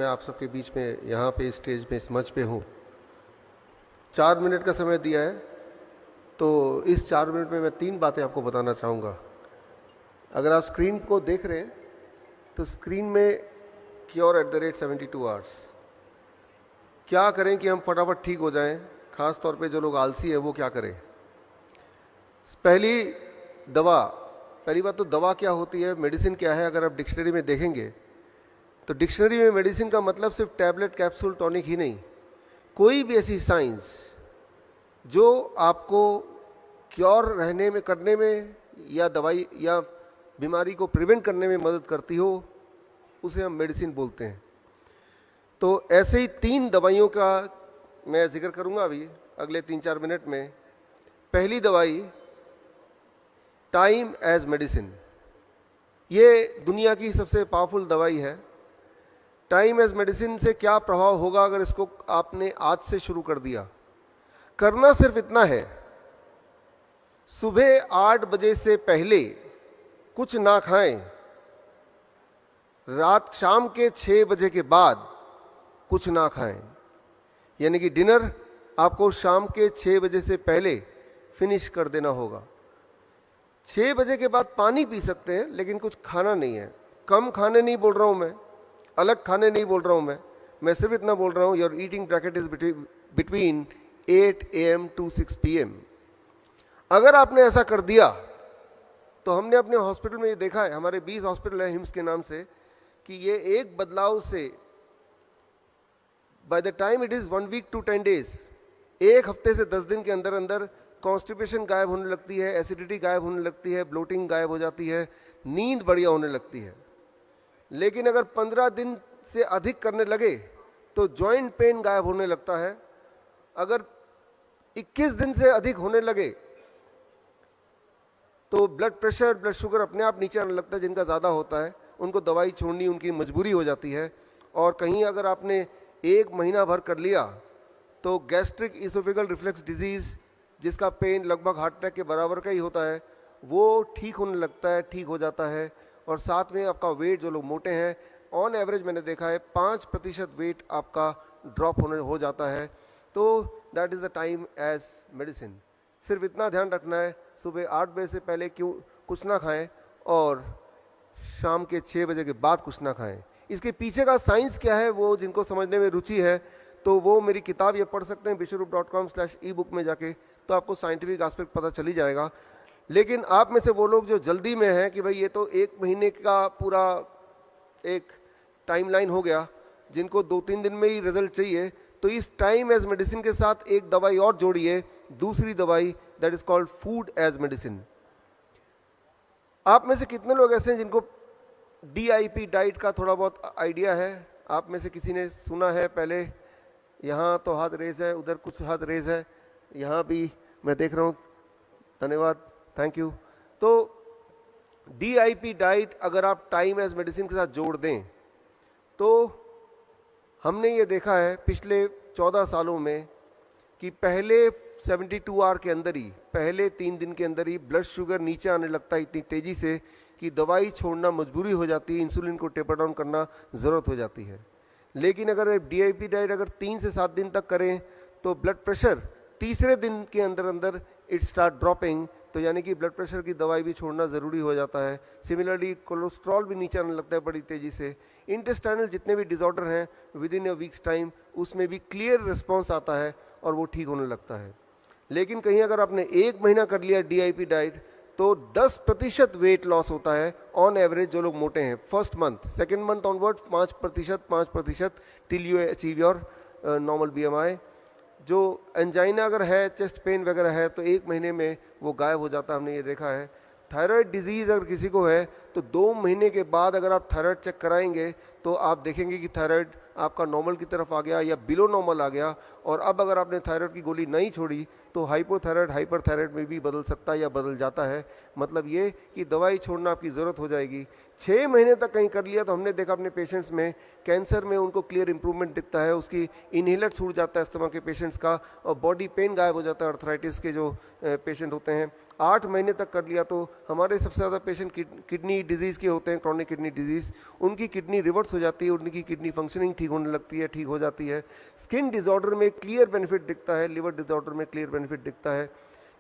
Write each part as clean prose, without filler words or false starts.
मैं आप सबके बीच में यहाँ पे स्टेज पे इस मंच पे हूँ। 4 मिनट का समय दिया है, तो इस 4 मिनट में मैं 3 बातें आपको बताना चाहूँगा। अगर आप स्क्रीन को देख रहे हैं तो स्क्रीन में cure@72 आवर्स, क्या करें कि हम फटाफट ठीक हो जाएं, खास तौर पे जो लोग आलसी है वो क्या करें। पहली बात तो दवा क्या होती है, मेडिसिन क्या है। अगर आप डिक्शनरी में देखेंगे तो डिक्शनरी में मेडिसिन का मतलब सिर्फ टैबलेट, कैप्सूल, टॉनिक ही नहीं, कोई भी ऐसी साइंस जो आपको क्योर रहने में, करने में या दवाई या बीमारी को प्रिवेंट करने में मदद करती हो, उसे हम मेडिसिन बोलते हैं। तो ऐसे ही 3 दवाइयों का मैं जिक्र करूंगा अभी अगले 3-4 मिनट में। पहली दवाई टाइम एज मेडिसिन, ये दुनिया की सबसे पावरफुल दवाई है। टाइम एज मेडिसिन से क्या प्रभाव होगा अगर इसको आपने आज से शुरू कर दिया। करना सिर्फ इतना है, सुबह 8 बजे से पहले कुछ ना खाएं, शाम के 6 बजे के बाद कुछ ना खाएं। यानी कि डिनर आपको शाम के 6 बजे से पहले फिनिश कर देना होगा। 6 बजे के बाद पानी पी सकते हैं, लेकिन कुछ खाना नहीं है। कम खाने नहीं बोल रहा हूं मैं, अलग खाने नहीं बोल रहा हूं मैं सिर्फ इतना बोल रहा हूं, your eating bracket is between 8 AM to 6 PM। अगर आपने ऐसा कर दिया तो हमने अपने हॉस्पिटल में ये देखा है, हमारे 20 हॉस्पिटल है हिम्स के नाम से, कि ये एक बदलाव से by the time it is 1 week to 10 days, 1 हफ्ते से 10 दिन के अंदर अंदर कॉन्स्टिपेशन गायब होने लगती है, एसिडिटी गायब होने लगती है, ब्लोटिंग गायब हो जाती है, नींद बढ़िया होने लगती है। लेकिन अगर 15 दिन से अधिक करने लगे तो जॉइंट पेन गायब होने लगता है। अगर 21 दिन से अधिक होने लगे तो ब्लड प्रेशर, ब्लड शुगर अपने आप नीचे आने लगता है। जिनका ज़्यादा होता है उनको दवाई छोड़नी उनकी मजबूरी हो जाती है। और कहीं अगर आपने 1 महीना भर कर लिया तो गैस्ट्रिक इसोफेगल रिफ्लेक्स डिजीज़, जिसका पेन लगभग हार्ट अटैक के बराबर का ही होता है, वो ठीक होने लगता है, ठीक हो जाता है। और साथ में आपका वेट, जो लोग मोटे हैं, ऑन एवरेज मैंने देखा है 5% वेट आपका ड्रॉप हो जाता है। तो that is the time as medicine. सिर्फ इतना ध्यान रखना है, सुबह 8 बजे से पहले कुछ ना खाएं और शाम के 6 बजे के बाद कुछ ना खाएं। इसके पीछे का साइंस क्या है, वो जिनको समझने में रुचि है तो वो मेरी किताब ये पढ़ सकते हैं bishwarup.com/ebook में जाके, तो आपको साइंटिफिक एस्पेक्ट पता चली जाएगा। लेकिन आप में से वो लोग जो जल्दी में हैं कि भाई ये तो 1 महीने का पूरा एक टाइमलाइन हो गया, जिनको 2-3 दिन में ही रिजल्ट चाहिए, तो इस टाइम एज मेडिसिन के साथ एक दवाई और जोड़िए, दूसरी दवाई, that is called food as medicine. आप में से कितने लोग ऐसे हैं जिनको DIP डाइट का थोड़ा बहुत आइडिया है? आप में से किसी ने सुना है पहले? यहाँ तो हाथ रेज है, उधर कुछ हाथ रेज है, यहाँ भी मैं देख रहा हूँ, धन्यवाद, थैंक यू। तो DIP डाइट अगर आप टाइम एज मेडिसिन के साथ जोड़ दें तो हमने ये देखा है पिछले 14 सालों में कि पहले 72 आवर के अंदर ही, पहले 3 दिन के अंदर ही ब्लड शुगर नीचे आने लगता है इतनी तेजी से कि दवाई छोड़ना मजबूरी हो जाती है, इंसुलिन को टेपर डाउन करना ज़रूरत हो जाती है। लेकिन अगर DIP डाइट अगर 3 से 7 दिन तक करें तो ब्लड प्रेशर तीसरे दिन के अंदर अंदर इट स्टार्ट ड्रॉपिंग, तो यानी कि ब्लड प्रेशर की दवाई भी छोड़ना ज़रूरी हो जाता है। सिमिलरली कोलेस्ट्रॉल भी नीचे आने लगता है बड़ी तेज़ी से। इंटेस्टाइनल जितने भी डिसऑर्डर हैं with in a weeks time उसमें भी क्लियर रिस्पॉन्स आता है और वो ठीक होने लगता है। लेकिन कहीं अगर आपने 1 महीना कर लिया DIP डाइट तो 10% वेट लॉस होता है ऑन एवरेज जो लोग मोटे हैं। First month, second month onward 5% till you achieve your normal BMI। जो एंजाइना अगर है, चेस्ट पेन वगैरह है, तो 1 महीने में वो गायब हो जाता है, हमने ये देखा है। थायराइड डिजीज़ अगर किसी को है तो 2 महीने के बाद अगर आप थायराइड चेक कराएंगे तो आप देखेंगे कि थायराइड आपका नॉर्मल की तरफ आ गया या बिलो नॉर्मल आ गया। और अब अगर आपने थायराइड की गोली नहीं छोड़ी तो हाइपोथायराइड हाइपरथायराइड में भी बदल सकता है या बदल जाता है। मतलब ये कि दवाई छोड़ना आपकी ज़रूरत हो जाएगी। 6 महीने तक कहीं कर लिया तो हमने देखा अपने पेशेंट्स में, कैंसर में उनको क्लियर इंप्रूवमेंट दिखता है, उसकी इनहेलर छूट जाता है अस्थमा के पेशेंट्स का, और बॉडी पेन गायब हो जाता है अर्थराइटिस के जो पेशेंट होते हैं। 8 महीने तक कर लिया तो हमारे सबसे ज़्यादा पेशेंट किडनी डिजीज़ के होते हैं, क्रॉनिक किडनी डिजीज़। उनकी किडनी रिवर्स हो जाती है, उनकी किडनी फंक्शनिंग ठीक होने लगती है, ठीक हो जाती है। स्किन डिसऑर्डर में क्लियर बेनिफिट दिखता है, लिवर डिसऑर्डर में क्लियर बेनिफिट दिखता है।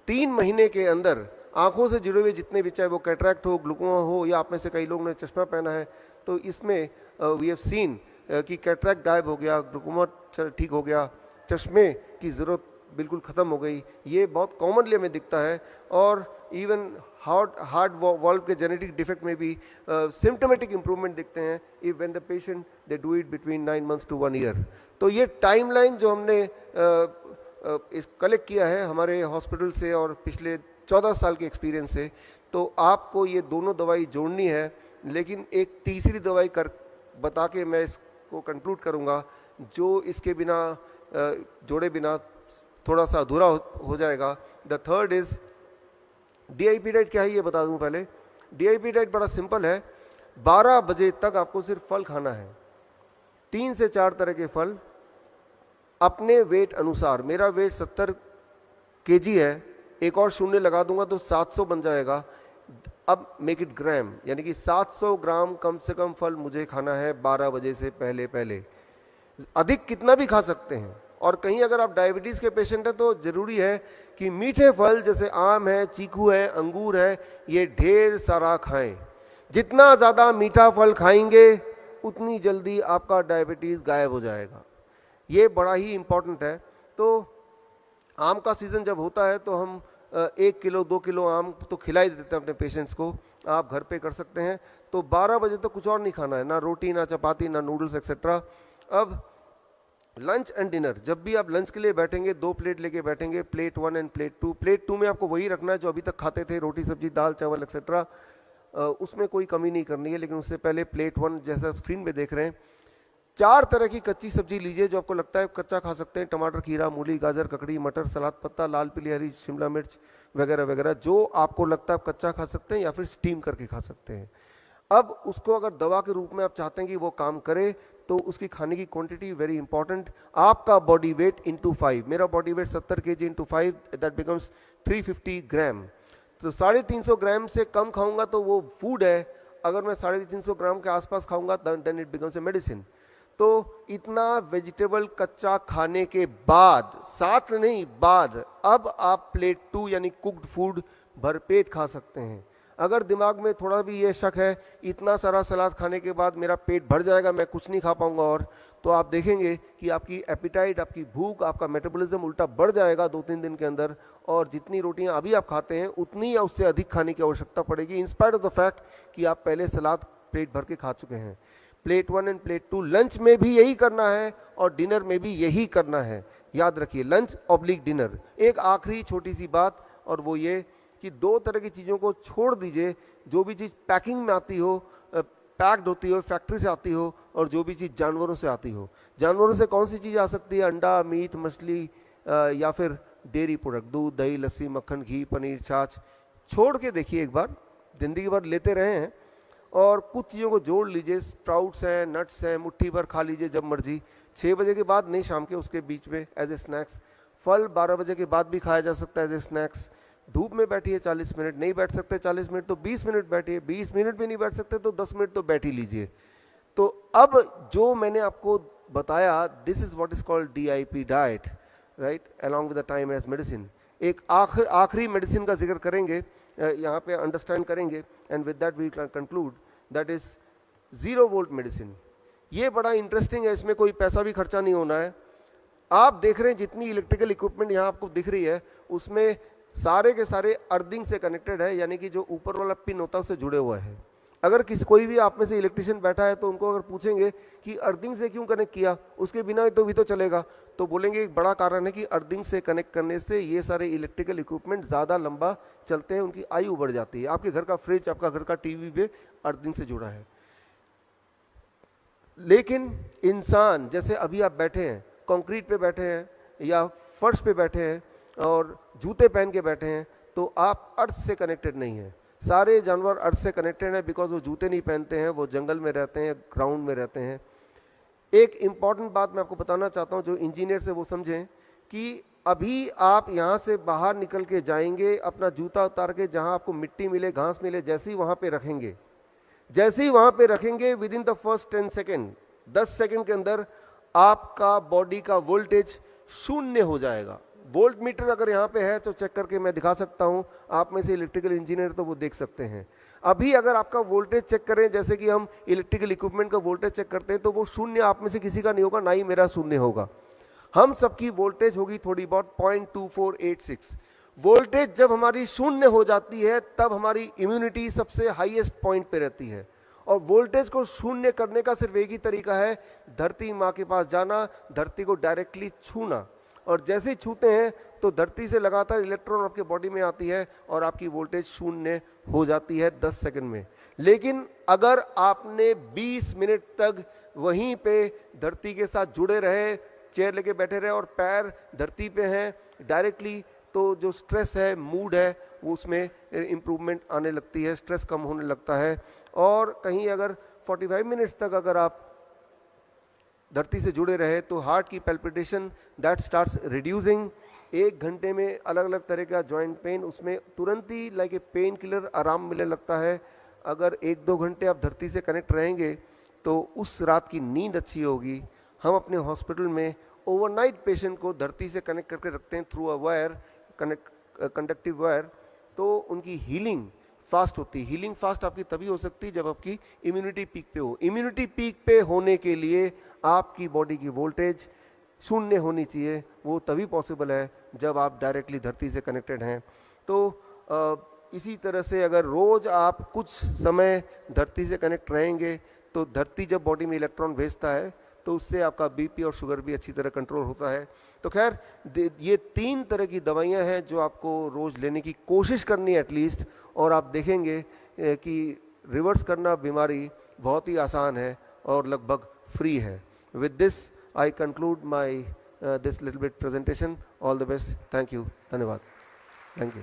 3 महीने के अंदर आंखों से जुड़े हुए जितने भी, चाहे वो कैटरैक्ट हो, ग्लूकोमा हो, या आप में से कई लोगों ने चश्मा पहना है, तो इसमें वी हैव सीन कि कैटरैक्ट गायब हो गया, ग्लूकोमा ठीक हो गया, चश्मे की ज़रूरत बिल्कुल ख़त्म हो गई। ये बहुत कॉमनली हमें दिखता है। और इवन हार्ट वॉल्व के जेनेटिक डिफेक्ट में भी सिम्टोमेटिक इंप्रूवमेंट दिखते हैं if when the patient they do it between 9 months to 1 year। तो ये टाइमलाइन जो हमने इस कलेक्ट किया है हमारे हॉस्पिटल से और पिछले 14 साल के एक्सपीरियंस से, तो आपको ये दोनों दवाई जोड़नी है। लेकिन एक तीसरी दवाई कर बता के मैं इसको कंक्लूड करूँगा, जो इसके बिना जोड़े बिना थोड़ा सा अधूरा हो जाएगा। The third is DIP diet. क्या है ये बता दूं पहले। DIP डाइट बड़ा सिंपल है। 12 बजे तक आपको सिर्फ फल खाना है, 3 से 4 तरह के फल अपने वेट अनुसार। मेरा वेट 70 kg है, एक और शून्य लगा दूंगा तो 700 बन जाएगा। अब मेक इट ग्राम, यानी कि 700 ग्राम कम से कम फल मुझे खाना है 12 बजे से पहले पहले। अधिक कितना भी खा सकते हैं। और कहीं अगर आप डायबिटीज़ के पेशेंट हैं तो ज़रूरी है कि मीठे फल जैसे आम है, चीकू है, अंगूर है, ये ढेर सारा खाएं। जितना ज़्यादा मीठा फल खाएंगे उतनी जल्दी आपका डायबिटीज़ गायब हो जाएगा। ये बड़ा ही इम्पोर्टेंट है। तो आम का सीज़न जब होता है तो हम 1 किलो 2 किलो आम तो खिला ही देते हैं अपने पेशेंट्स को। आप घर पे कर सकते हैं। तो 12 बजे तक कुछ और नहीं खाना है, ना रोटी, ना चपाती, ना नूडल्स एक्सेट्रा। अब लंच एंड डिनर, जब भी आप लंच के लिए बैठेंगे 2 प्लेट लेके बैठेंगे, प्लेट 1 एंड प्लेट 2। प्लेट 2 में आपको वही रखना है जो अभी तक खाते थे, रोटी सब्जी दाल चावल एक्सेट्रा, उसमें कोई कमी नहीं करनी है। लेकिन उससे पहले प्लेट 1 जैसा स्क्रीन पे देख रहे हैं, 4 तरह की कच्ची सब्जी लीजिए जो आपको लगता है कच्चा खा सकते हैं। टमाटर, खीरा, मूली, गाजर, ककड़ी, मटर, सलाद पत्ता, लाल पीली हरी शिमला मिर्च वगैरह वगैरह, जो आपको लगता है आप कच्चा खा सकते हैं या फिर स्टीम करके खा सकते हैं। अब उसको अगर दवा के रूप में आप चाहते हैं कि वो काम करे तो उसकी खाने की क्वांटिटी वेरी इंपॉर्टेंट। आपका बॉडी वेट इंटू 5, मेरा body weight 70 kg into 5, that becomes 350 ग्राम। तो 350 ग्राम से कम खाऊंगा तो वो फूड है, अगर मैं 350 ग्राम के आसपास खाऊंगा then it becomes a medicine. तो इतना वेजिटेबल कच्चा खाने के बाद, साथ नहीं बाद, अब आप प्लेट 2 यानी कुक्ड फूड भरपेट खा सकते हैं। अगर दिमाग में थोड़ा भी ये शक है इतना सारा सलाद खाने के बाद मेरा पेट भर जाएगा, मैं कुछ नहीं खा पाऊंगा, और तो आप देखेंगे कि आपकी एपिटाइट, आपकी भूख, आपका मेटाबॉलिज्म उल्टा बढ़ जाएगा 2-3 दिन के अंदर। और जितनी रोटियां अभी आप खाते हैं उतनी या उससे अधिक खाने की आवश्यकता पड़ेगी, in spite of the fact कि आप पहले सलाद पेट भर के खा चुके हैं। प्लेट 1 एंड प्लेट 2 लंच में भी यही करना है और डिनर में भी यही करना है। याद रखिए, लंच ऑब्लिक डिनर। एक आखिरी छोटी सी बात, और वो ये कि 2 तरह की चीज़ों को छोड़ दीजिए। जो भी चीज़ पैकिंग में आती हो, पैक्ड होती हो, फैक्ट्री से आती हो, और जो भी चीज़ जानवरों से आती हो। जानवरों से कौन सी चीज़ आ सकती है? अंडा, मीट, मछली, या फिर डेयरी प्रोडक्ट, दूध, दही, लस्सी, मक्खन, घी, पनीर, छाछ। छोड़ के देखिए एक बार, जिंदगी भर लेते रहे हैं, और कुछ चीज़ों को जोड़ लीजिए। स्प्राउट्स हैं, नट्स हैं, मुट्ठी भर खा लीजिए जब मर्जी, 6 बजे के बाद नहीं, शाम के उसके बीच में एज ए स्नैक्स। फल 12 बजे के बाद भी खाया जा सकता है एज ए स्नैक्स। धूप में बैठिए 40 मिनट, नहीं बैठ सकते 40 मिनट तो 20 मिनट बैठिए, 20 मिनट भी नहीं बैठ सकते तो 10 मिनट तो बैठ ही लीजिए। तो अब जो मैंने आपको बताया, this is what is called DIP diet, right, along with the time as medicine. एक आखिरी मेडिसिन का जिक्र करेंगे, यहाँ पे अंडरस्टैंड करेंगे, and with that we conclude, that is 0 volt medicine. ये बड़ा इंटरेस्टिंग है, इसमें कोई पैसा भी खर्चा नहीं होना है। आप देख रहे हैं जितनी इलेक्ट्रिकल इक्विपमेंट यहाँ आपको दिख रही है, उसमें सारे के सारे अर्थिंग से कनेक्टेड है, यानी कि जो ऊपर वाला पिन होता है उससे जुड़े हुआ है। अगर कोई भी आप में से इलेक्ट्रिशियन बैठा है तो उनको अगर पूछेंगे कि अर्थिंग से क्यों कनेक्ट किया, उसके बिना तो भी तो चलेगा, तो बोलेंगे एक बड़ा कारण है कि अर्थिंग से कनेक्ट करने से ये सारे इलेक्ट्रिकल इक्विपमेंट ज़्यादा लंबा चलते हैं, उनकी आयु बढ़ जाती है। आपके घर का फ्रिज, आपका घर का टीवी भी अर्थिंग से जुड़ा है। लेकिन इंसान, जैसे अभी आप बैठे हैं, कंक्रीट पे बैठे हैं या फर्श पे बैठे हैं और जूते पहन के बैठे हैं, तो आप अर्थ से कनेक्टेड नहीं हैं। सारे जानवर अर्थ से कनेक्टेड हैं, बिकॉज वो जूते नहीं पहनते हैं, वो जंगल में रहते हैं, ग्राउंड में रहते हैं। एक इम्पॉर्टेंट बात मैं आपको बताना चाहता हूँ, जो इंजीनियर से वो समझें कि अभी आप यहाँ से बाहर निकल के जाएंगे, अपना जूता उतार के जहाँ आपको मिट्टी मिले, घास मिले, जैसे ही वहाँ पे रखेंगे, जैसे ही वहाँ पे रखेंगे, with in the first 10 second, 10 second के अंदर आपका बॉडी का वोल्टेज शून्य हो जाएगा। वोल्ट मीटर अगर यहाँ पे है तो चेक करके मैं दिखा सकता हूँ, आप में से इलेक्ट्रिकल इंजीनियर तो वो देख सकते हैं। अभी अगर आपका वोल्टेज चेक करें, जैसे कि हम इलेक्ट्रिकल इक्विपमेंट का वोल्टेज चेक करते हैं, तो वो शून्य आप में से किसी का नहीं होगा, ना ही मेरा शून्य होगा। हम सबकी वोल्टेज होगी थोड़ी बहुत 0.2486। वोल्टेज जब हमारी शून्य हो जाती है तब हमारी इम्यूनिटी सबसे हाईएस्ट पॉइंट पे रहती है। और वोल्टेज को शून्य करने का सिर्फ एक ही तरीका है, धरती माँ के पास जाना, धरती को डायरेक्टली छूना, और जैसे ही छूते हैं तो धरती से लगातार इलेक्ट्रॉन आपके बॉडी में आती है और आपकी वोल्टेज शून्य हो जाती है 10 सेकंड में। लेकिन अगर आपने 20 मिनट तक वहीं पे धरती के साथ जुड़े रहे, चेयर लेके बैठे रहे और पैर धरती पे हैं डायरेक्टली, तो जो स्ट्रेस है, मूड है, वो उसमें इम्प्रूवमेंट आने लगती है, स्ट्रेस कम होने लगता है। और कहीं अगर 45 मिनट्स तक अगर आप धरती से जुड़े रहे तो हार्ट की पैल्पिटेशन दैट स्टार्ट्स रिड्यूसिंग। 1 घंटे में अलग अलग तरह का जॉइंट पेन, उसमें तुरंत ही लाइक ए पेन किलर आराम मिलने लगता है। अगर 1-2 घंटे आप धरती से कनेक्ट रहेंगे तो उस रात की नींद अच्छी होगी। हम अपने हॉस्पिटल में ओवरनाइट पेशेंट को धरती से कनेक्ट करके रखते हैं through a wire, conductive wire, तो उनकी हीलिंग फास्ट होती है। हीलिंग फास्ट आपकी तभी हो सकती है जब आपकी इम्यूनिटी पीक पे हो। इम्यूनिटी पीक पे होने के लिए आपकी बॉडी की वोल्टेज शून्य होनी चाहिए, वो तभी पॉसिबल है जब आप डायरेक्टली धरती से कनेक्टेड हैं। तो इसी तरह से अगर रोज आप कुछ समय धरती से कनेक्ट रहेंगे तो धरती जब बॉडी में इलेक्ट्रॉन भेजता है तो उससे आपका बीपी और शुगर भी अच्छी तरह कंट्रोल होता है। तो खैर ये 3 तरह की दवाइयां हैं जो आपको रोज लेने की कोशिश करनी है एटलीस्ट, और आप देखेंगे कि रिवर्स करना बीमारी बहुत ही आसान है और लगभग फ्री है। With this I conclude my this little bit presentation. All the best. Thank you. धन्यवाद। Thank you.